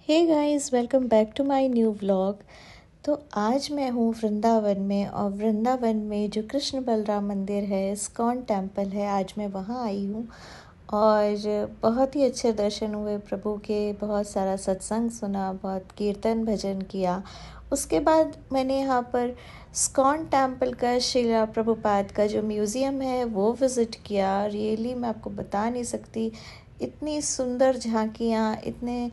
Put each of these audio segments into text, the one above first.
Hey guys, welcome back to my new vlog. तो आज मैं हूँ वृंदावन में, और वृंदावन में जो कृष्ण बलराम मंदिर है, इस्कॉन टेम्पल है, आज मैं वहाँ आई हूँ। और बहुत ही अच्छे दर्शन हुए प्रभु के, बहुत सारा सत्संग सुना, बहुत कीर्तन भजन किया। उसके बाद मैंने यहाँ पर इस्कॉन टेम्पल का, श्रीला प्रभुपाद का जो म्यूज़ियम है वो विज़िट किया। रियली मैं आपको बता नहीं सकती, इतनी सुंदर झांकियाँ, इतने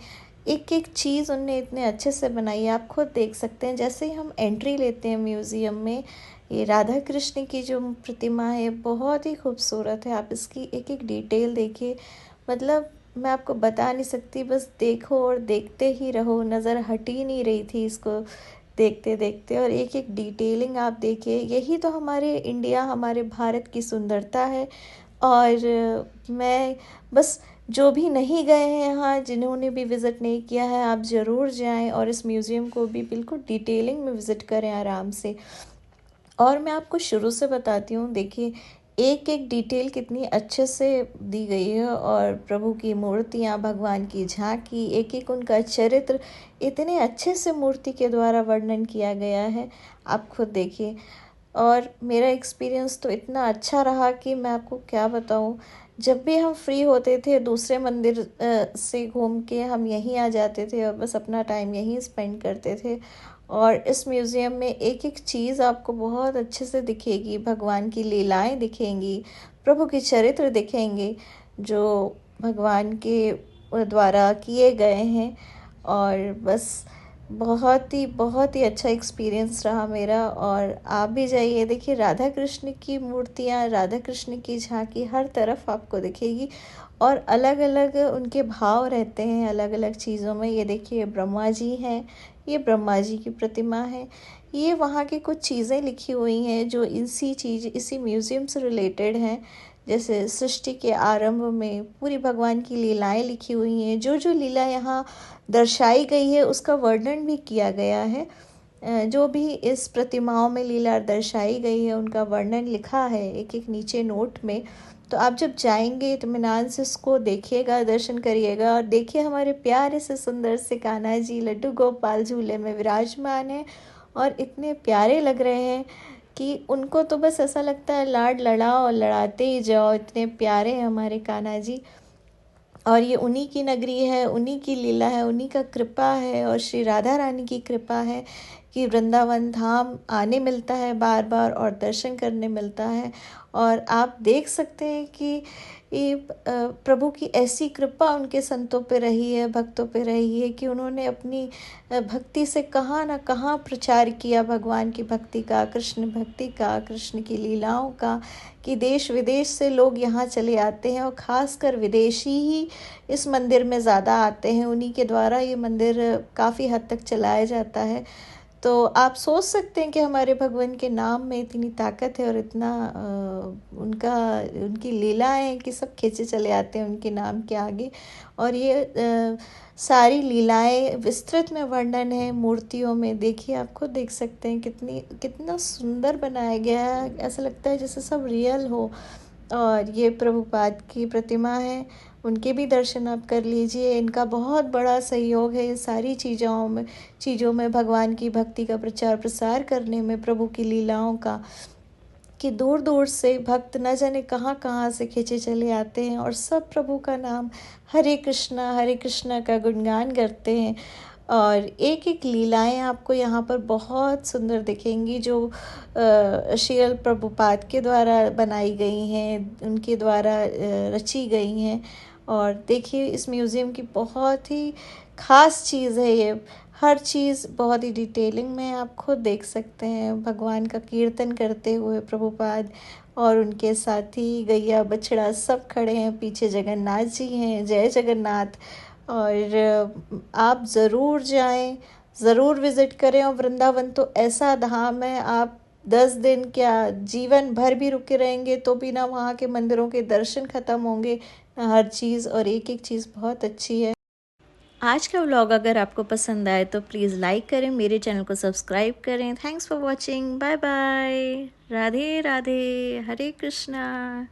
एक एक चीज़ उनने इतने अच्छे से बनाई है। आप खुद देख सकते हैं, जैसे ही हम एंट्री लेते हैं म्यूज़ियम में, ये राधा कृष्ण की जो प्रतिमा है बहुत ही खूबसूरत है। आप इसकी एक एक डिटेल देखिए, मतलब मैं आपको बता नहीं सकती, बस देखो और देखते ही रहो, नज़र हट ही नहीं रही थी इसको देखते देखते। और एक एक डिटेलिंग आप देखिए, यही तो हमारे इंडिया, हमारे भारत की सुंदरता है। और मैं बस, जो भी नहीं गए हैं यहाँ, जिन्होंने भी विज़िट नहीं किया है, आप ज़रूर जाएं और इस म्यूज़ियम को भी बिल्कुल डिटेलिंग में विज़िट करें आराम से। और मैं आपको शुरू से बताती हूँ, देखिए एक एक डिटेल कितनी अच्छे से दी गई है। और प्रभु की मूर्तियाँ, भगवान की झांकी, एक एक उनका चरित्र इतने अच्छे से मूर्ति के द्वारा वर्णन किया गया है, आप खुद देखिए। और मेरा एक्सपीरियंस तो इतना अच्छा रहा कि मैं आपको क्या बताऊं। जब भी हम फ्री होते थे, दूसरे मंदिर से घूम के हम यहीं आ जाते थे और बस अपना टाइम यहीं स्पेंड करते थे। और इस म्यूज़ियम में एक एक चीज़ आपको बहुत अच्छे से दिखेगी, भगवान की लीलाएं दिखेंगी, प्रभु के चरित्र दिखेंगे जो भगवान के द्वारा किए गए हैं। और बस बहुत ही अच्छा एक्सपीरियंस रहा मेरा। और आप भी जाइए, देखिए राधा कृष्ण की मूर्तियाँ, राधा कृष्ण की झांकी हर तरफ आपको दिखेगी। और अलग अलग उनके भाव रहते हैं अलग अलग चीज़ों में। ये देखिए ब्रह्मा जी हैं, ये ब्रह्मा जी की प्रतिमा है। ये वहाँ की कुछ चीज़ें लिखी हुई हैं जो इसी म्यूज़ियम से रिलेटेड हैं। जैसे सृष्टि के आरंभ में पूरी भगवान की लीलाएं लिखी हुई हैं, जो जो लीला यहाँ दर्शाई गई है उसका वर्णन भी किया गया है। जो भी इस प्रतिमाओं में लीला दर्शाई गई है उनका वर्णन लिखा है एक एक नीचे नोट में। तो आप जब जाएंगे इत्मीनान से इसको देखिएगा, दर्शन करिएगा। और देखिए हमारे प्यारे से सुंदर से कान्हा जी लड्डू गोपाल झूले में विराजमान हैं, और इतने प्यारे लग रहे हैं कि उनको तो बस ऐसा लगता है लाड लड़ाओ और लड़ाते ही जाओ, इतने प्यारे हैं हमारे कान्हा जी। और ये उन्हीं की नगरी है, उन्हीं की लीला है, उन्हीं का कृपा है, और श्री राधा रानी की कृपा है कि वृंदावन धाम आने मिलता है बार बार और दर्शन करने मिलता है। और आप देख सकते हैं कि ये प्रभु की ऐसी कृपा उनके संतों पे रही है, भक्तों पे रही है कि उन्होंने अपनी भक्ति से कहाँ ना कहाँ प्रचार किया भगवान की भक्ति का, कृष्ण भक्ति का, कृष्ण की लीलाओं का, कि देश विदेश से लोग यहाँ चले आते हैं। और ख़ासकर विदेशी ही इस मंदिर में ज़्यादा आते हैं, उन्हीं के द्वारा ये मंदिर काफ़ी हद तक चलाया जाता है। तो आप सोच सकते हैं कि हमारे भगवान के नाम में इतनी ताकत है और इतना उनकी लीलाएं हैं कि सब खींचे चले आते हैं उनके नाम के आगे। और ये सारी लीलाएं विस्तृत में वर्णन है मूर्तियों में, देखिए आप खुद देख सकते हैं कितना सुंदर बनाया गया है, ऐसा लगता है जैसे सब रियल हो। और ये प्रभुपाद की प्रतिमा है, उनके भी दर्शन आप कर लीजिए। इनका बहुत बड़ा सहयोग है ये सारी चीज़ों में भगवान की भक्ति का प्रचार प्रसार करने में, प्रभु की लीलाओं का, कि दूर दूर से भक्त न जाने कहाँ कहाँ से खींचे चले आते हैं और सब प्रभु का नाम हरे कृष्णा का गुणगान करते हैं। और एक एक लीलाएं आपको यहाँ पर बहुत सुंदर दिखेंगी, जो श्रील प्रभुपाद के द्वारा बनाई गई हैं, उनके द्वारा रची गई हैं। और देखिए इस म्यूज़ियम की बहुत ही ख़ास चीज़ है ये, हर चीज़ बहुत ही डिटेलिंग में आप खुद देख सकते हैं। भगवान का कीर्तन करते हुए प्रभुपाद और उनके साथी गैया बछड़ा सब खड़े हैं, पीछे जगन्नाथ जी हैं, जय जगन्नाथ। और आप ज़रूर जाएं, ज़रूर विज़िट करें। और वृंदावन तो ऐसा धाम है, आप 10 दिन क्या जीवन भर भी रुके रहेंगे तो भी ना वहाँ के मंदिरों के दर्शन ख़त्म होंगे, ना हर चीज़, और एक एक चीज़ बहुत अच्छी है। आज का व्लॉग अगर आपको पसंद आए तो प्लीज़ लाइक करें, मेरे चैनल को सब्सक्राइब करें। Thanks for watching, bye bye, Radhe Radhe, Hare Krishna.